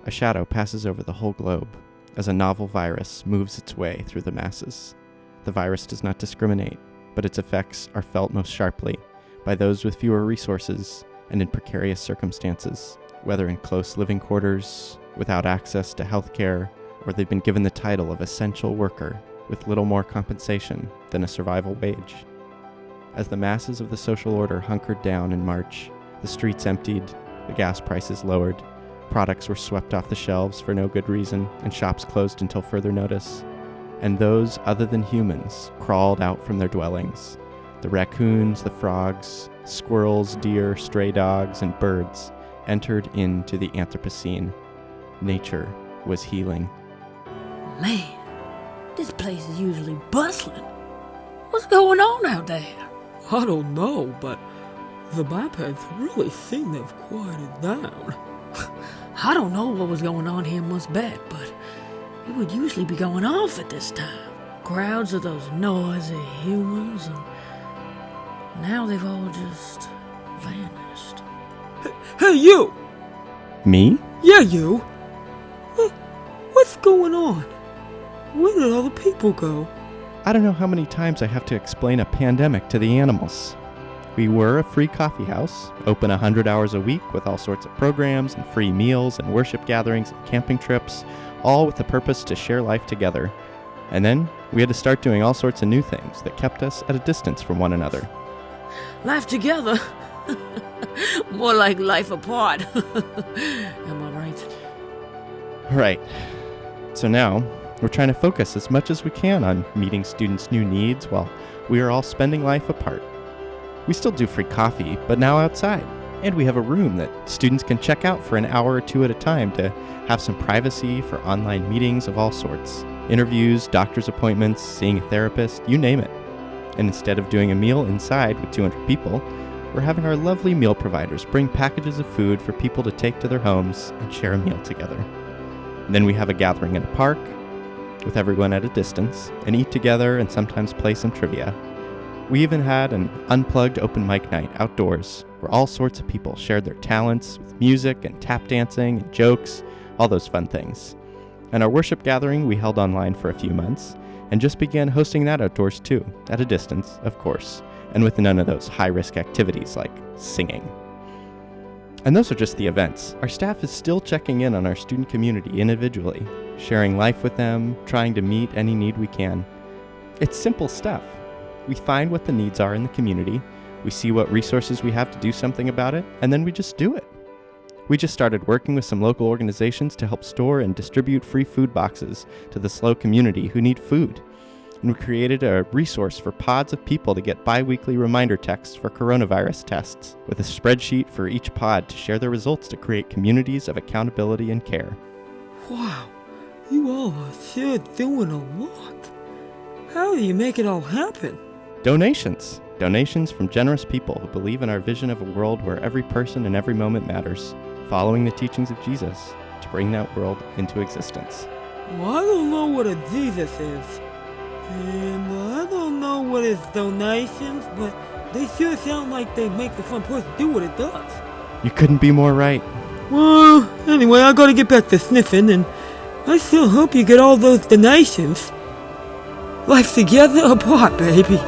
a shadow passes over the whole globe as a novel virus moves its way through the masses. The virus does not discriminate, but its effects are felt most sharply by those with fewer resources and in precarious circumstances, whether in close living quarters, without access to health care, or they've been given the title of essential worker with little more compensation than a survival wage. As the masses of the social order hunkered down in March, the streets emptied, the gas prices lowered, products were swept off the shelves for no good reason, and shops closed until further notice. And those other than humans crawled out from their dwellings. The raccoons, the frogs, squirrels, deer, stray dogs, and birds entered into the Anthropocene. Nature was healing. Man, this place is usually bustling. What's going on out there? I don't know, but the bipeds really seem to have quieted down. I don't know what was going on here months back, but it would usually be going off at this time. Crowds of those noisy humans, and now they've all just vanished. Hey, you! Me? Yeah, you! What's going on? Where did all the people go? I don't know how many times I have to explain a pandemic to the animals. We were a free coffee house, open 100 hours a week with all sorts of programs and free meals and worship gatherings and camping trips, all with the purpose to share life together. And then we had to start doing all sorts of new things that kept us at a distance from one another. Life together? More like life apart. Am I right? Right. So now, we're trying to focus as much as we can on meeting students' new needs while we are all spending life apart. We still do free coffee, but now outside. And we have a room that students can check out for an hour or two at a time to have some privacy for online meetings of all sorts. Interviews, doctor's appointments, seeing a therapist, you name it. And instead of doing a meal inside with 200 people, we're having our lovely meal providers bring packages of food for people to take to their homes and share a meal together. And then we have a gathering in a park with everyone at a distance and eat together and sometimes play some trivia. We even had an unplugged open mic night outdoors where all sorts of people shared their talents with music and tap dancing and jokes, all those fun things. And our worship gathering we held online for a few months and just began hosting that outdoors too, at a distance, of course, and with none of those high-risk activities like singing. And those are just the events. Our staff is still checking in on our student community individually, sharing life with them, trying to meet any need we can. It's simple stuff. We find what the needs are in the community, we see what resources we have to do something about it, and then we just do it. We just started working with some local organizations to help store and distribute free food boxes to the SLO community who need food. And we created a resource for pods of people to get bi-weekly reminder texts for coronavirus tests, with a spreadsheet for each pod to share their results to create communities of accountability and care. Wow, you all are sure doing a lot. How do you make it all happen? Donations. Donations from generous people who believe in our vision of a world where every person and every moment matters, following the teachings of Jesus to bring that world into existence. Well, I don't know what a Jesus is. And I don't know what his donations, but they sure sound like they make the Front Porch do what it does. You couldn't be more right. Well, anyway, I gotta get back to sniffing, and I still hope you get all those donations. Life together, apart, baby.